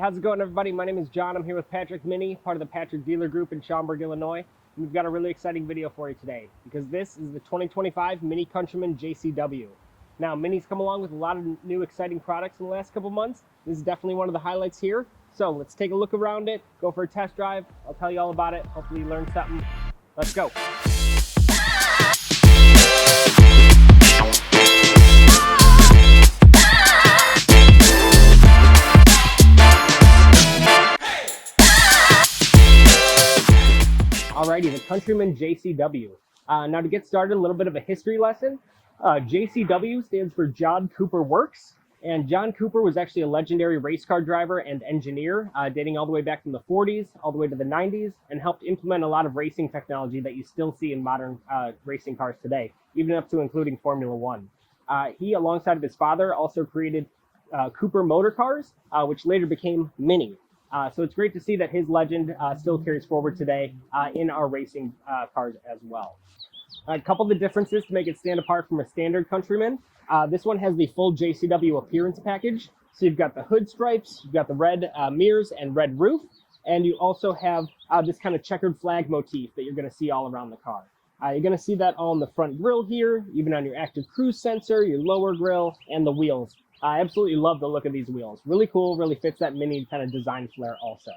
How's it going, everybody? My name is John. I'm here with Patrick Mini, part of the Patrick Dealer Group in Schaumburg, Illinois. And we've got a really exciting video for you today because this is the 2025 MINI Countryman JCW. Now, Mini's come along with a lot of new exciting products in the last couple months. This is definitely one of the highlights here. So let's take a look around it, go for a test drive. I'll tell you all about it. Hopefully you learned something. Let's go. Alrighty, the Countryman JCW. Now to get started, a little bit of a history lesson. JCW stands for John Cooper Works, and John Cooper was actually a legendary race car driver and engineer, dating all the way back from the 40s, all the way to the 90s, and helped implement a lot of racing technology that you still see in modern racing cars today, even up to including Formula One. He, alongside of his father, also created Cooper motor cars, which later became Mini. So it's great to see that his legend still carries forward today in our racing cars as well. A couple of the differences to make it stand apart from a standard Countryman. This one has the full JCW appearance package. So you've got the hood stripes, you've got the red mirrors and red roof, and you also have this kind of checkered flag motif that you're going to see all around the car. You're going to see that all on the front grille here, even on your active cruise sensor, your lower grille, and the wheels. I absolutely love the look of these wheels. Really cool, really fits that Mini kind of design flair also.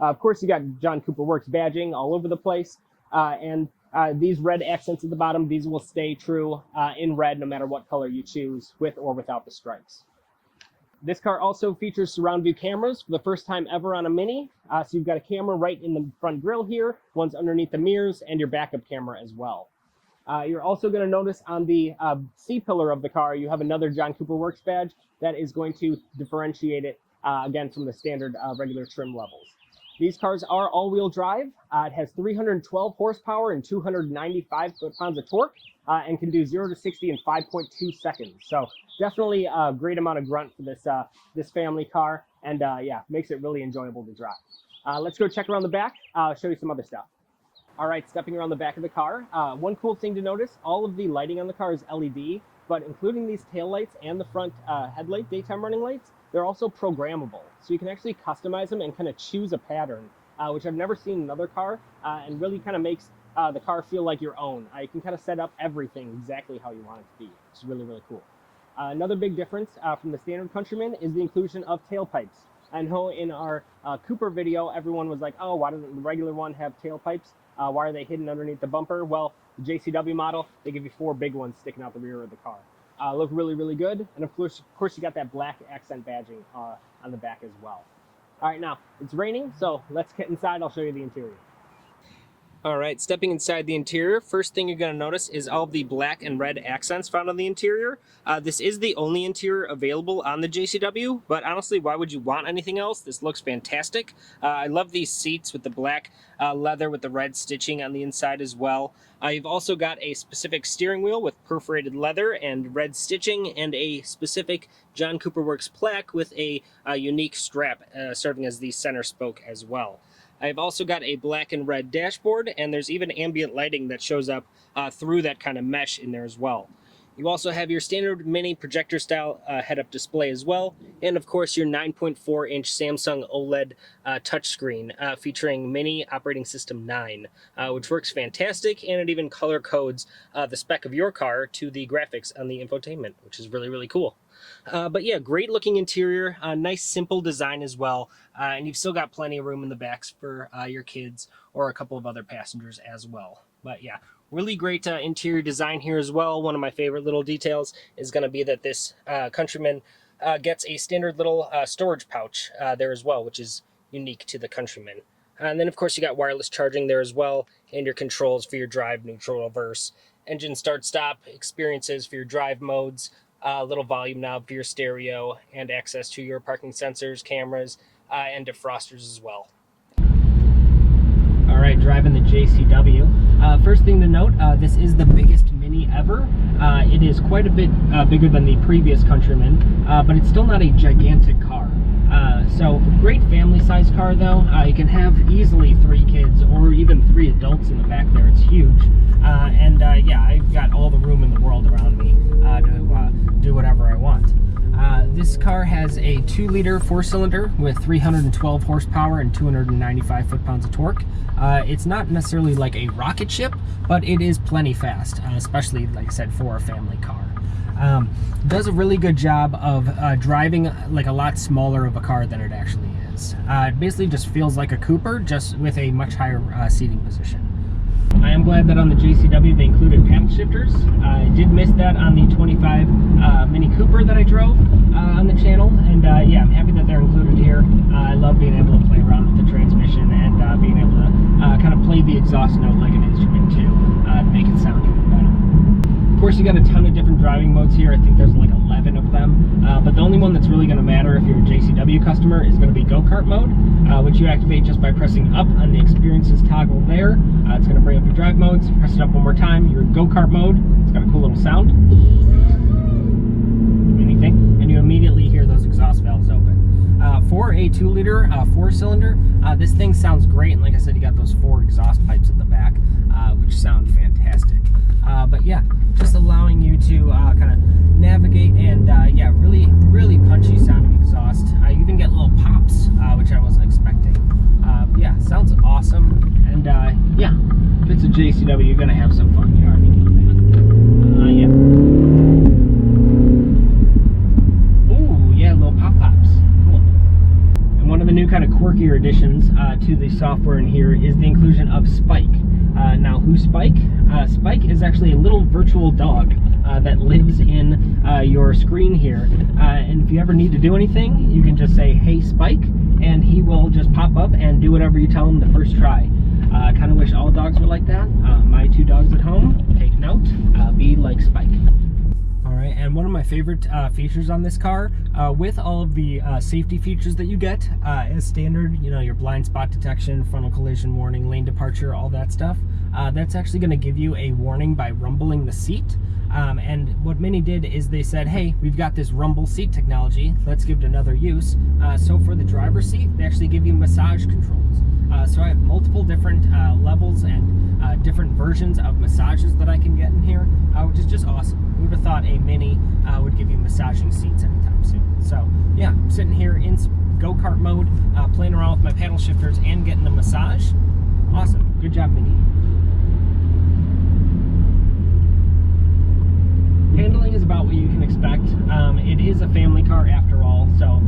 Of course, you got John Cooper Works badging all over the place. And these red accents at the bottom, these will stay true in red no matter what color you choose, with or without the stripes. This car also features surround view cameras for the first time ever on a Mini. So you've got a camera right in the front grille here, one's underneath the mirrors, and your backup camera as well. You're also going to notice on the C-pillar of the car, you have another John Cooper Works badge that is going to differentiate it, again, from the standard regular trim levels. These cars are all-wheel drive. It has 312 horsepower and 295 foot-pounds of torque, and can do 0 to 60 in 5.2 seconds. So definitely a great amount of grunt for this family car, and yeah, makes it really enjoyable to drive. Let's go check around the back. I'll show you some other stuff. All right, stepping around the back of the car, one cool thing to notice, all of the lighting on the car is LED, but including these taillights and the front headlight daytime running lights, they're also programmable. So you can actually customize them and kind of choose a pattern, which I've never seen in another car, and really kind of makes the car feel like your own. You can kind of set up everything exactly how you want it to be, which is really, really cool. Another big difference from the standard Countryman is the inclusion of tailpipes. I know in our Cooper video, everyone was like, oh, why doesn't the regular one have tailpipes? Why are they hidden underneath the bumper? Well, the JCW model, they give you 4 big ones sticking out the rear of the car. Look really, really good. And of course, you got that black accent badging on the back as well. All right, now it's raining, so let's get inside. I'll show you the interior. All right, stepping inside the interior, first thing you're going to notice is all of the black and red accents found on the interior. This is the only interior available on the JCW, but honestly, why would you want anything else? This looks fantastic. I love these seats with the black leather with the red stitching on the inside as well. You've also got a specific steering wheel with perforated leather and red stitching, and a specific John Cooper Works plaque with a unique strap serving as the center spoke as well. I've also got a black and red dashboard, and there's even ambient lighting that shows up through that kind of mesh in there as well. You also have your standard Mini projector style head-up display as well, and of course your 9.4-inch Samsung OLED touchscreen featuring Mini Operating System 9, which works fantastic, and it even color codes the spec of your car to the graphics on the infotainment, which is really, really cool. But yeah, great looking interior, nice simple design as well, and you've still got plenty of room in the backs for your kids or a couple of other passengers as well. But yeah, really great interior design here as well. One of my favorite little details is going to be that this Countryman gets a standard little storage pouch there as well, which is unique to the Countryman. And then of course you got wireless charging there as well, and your controls for your drive, neutral, reverse, engine start stop, experiences for your drive modes, little volume knob for your stereo, and access to your parking sensors, cameras, and defrosters as well. All right, driving the JCW. First thing to note, this is the biggest Mini ever. It is quite a bit bigger than the previous Countryman, but it's still not a gigantic car. So great family size car though. You can have easily 3 kids or even 3 adults in the back there. It's huge. Yeah, I've got all the room in the world around me to do whatever I want. This this car has a 2-liter 4-cylinder with 312 horsepower and 295 foot-pounds of torque. It's not necessarily like a rocket ship, but it is plenty fast, especially, like I said, for a family car. Does a really good job of driving like a lot smaller of a car than it actually is. It basically just feels like a Cooper, just with a much higher seating position. I am glad that on the JCW they included paddle shifters. I did miss that on the 25 Mini Cooper that I drove on the channel, and yeah, I'm happy that they're included here. I love being able to play around with the transmission and being able to kind of play the exhaust note like an instrument too, to make it sound even better. Of course, you got a ton of different driving modes here. I think there's like 11 of them, but the only one that's really going to matter if you're a JCW customer is going to be go-kart mode, which you activate just by pressing up on the experiences toggle there. It's going to bring up your drive modes. Press it up one more time, you're in go-kart mode. It's got a cool little sound. Anything, and you immediately hear those exhaust valves open. For a 2-liter 4-cylinder, this thing sounds great, and like I said, you got those 4 exhaust pipes at the back, which sound fantastic. But yeah, just allowing you to kind of navigate, and yeah, really punchy sounding exhaust. You even get little pops, which I wasn't expecting. Yeah, sounds awesome, and yeah, if it's a JCW, you're gonna have some fun. You already know that. Yeah. Ooh, yeah, little pop-pops. Cool. And one of the new kind of quirkier additions to the software in here is the inclusion of Spike. Now, who's Spike? Spike is actually a little virtual dog that lives in your screen here. And if you ever need to do anything, you can just say, "Hey, Spike," and he will just pop up and do whatever you tell him the first try. I kind of wish all dogs were like that. My 2 dogs at home, take note, be like Spike. Alright, and one of my favorite features on this car, with all of the safety features that you get as standard, you know, your blind spot detection, frontal collision warning, lane departure, all that stuff, that's actually going to give you a warning by rumbling the seat. And what Mini did is they said, hey, we've got this rumble seat technology, let's give it another use. So for the driver's seat, they actually give you massage controls. So I have multiple different levels and different versions of massages that I can get in here, which is just awesome. Who would have thought a Mini would give you massaging seats anytime soon? So yeah, I'm sitting here in go-kart mode, playing around with my paddle shifters and getting a massage. Awesome. Good job, Mini. Handling is about what you can expect. It is a family car after all, so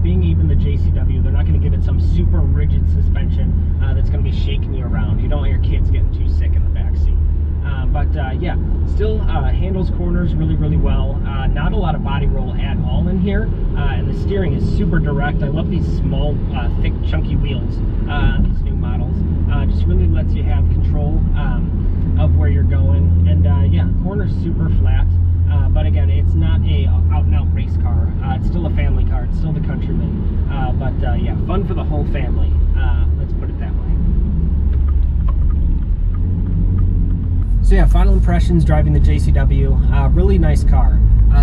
being even the JCW, they're not going to give it some super rigid suspension that's going to be shaking you around. You don't want your kids getting too sick in the back seat. But yeah, still handles corners really well. Not a lot of body roll at all in here, and the steering is super direct. I love these small, thick, chunky wheels on these new models. Just really lets you have control of where you're going, and yeah, corner's super flat. But again, it's not a out-and-out race car. It's still a family car. It's still the Countryman. But yeah, fun for the whole family. Let's put it that way. So yeah, final impressions driving the JCW. Really nice car.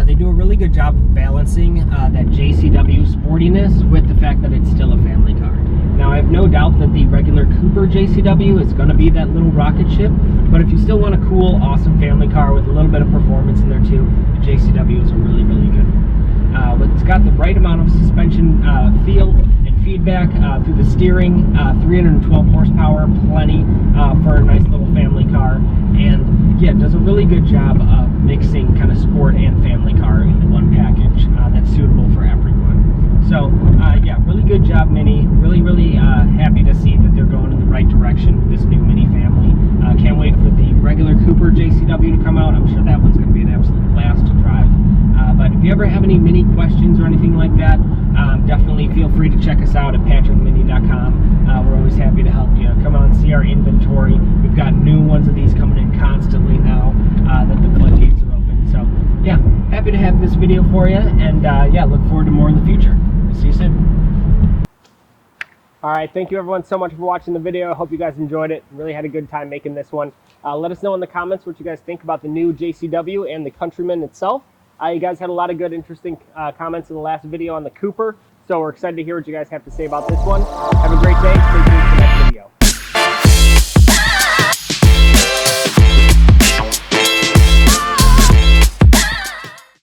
They do a really good job of balancing that JCW sportiness with the fact that it's still a family car. Now, I have no doubt that the regular Cooper JCW is going to be that little rocket ship, but if you still want a cool, awesome family car with a little bit of performance in there too, the JCW is a really good one. It's got the right amount of suspension feel and feedback through the steering, 312 horsepower, plenty for a nice little family car, and yeah, it does a really good job of mixing kind of sport and family car into one package that's suitable for everyone. So yeah, really good job, Mini. Really happy to see that they're going in the right direction with this new Mini family. Can't wait for the regular Cooper JCW to come out. I'm sure that one's going to be an absolute blast to drive. But if you ever have any Mini questions or anything like that, definitely feel free to check us out at patrickmini.com. We're always happy to help you. Come on, see our inventory. We've got new ones of these coming in constantly now that the floodgates are open. So yeah, happy to have this video for you, and yeah, look forward to more in the future. See you soon. Alright, thank you everyone so much for watching the video. I hope you guys enjoyed it. Really had a good time making this one. Let us know in the comments what you guys think about the new JCW and the Countryman itself. You guys had a lot of good, interesting comments in the last video on the Cooper, so we're excited to hear what you guys have to say about this one. Have a great day.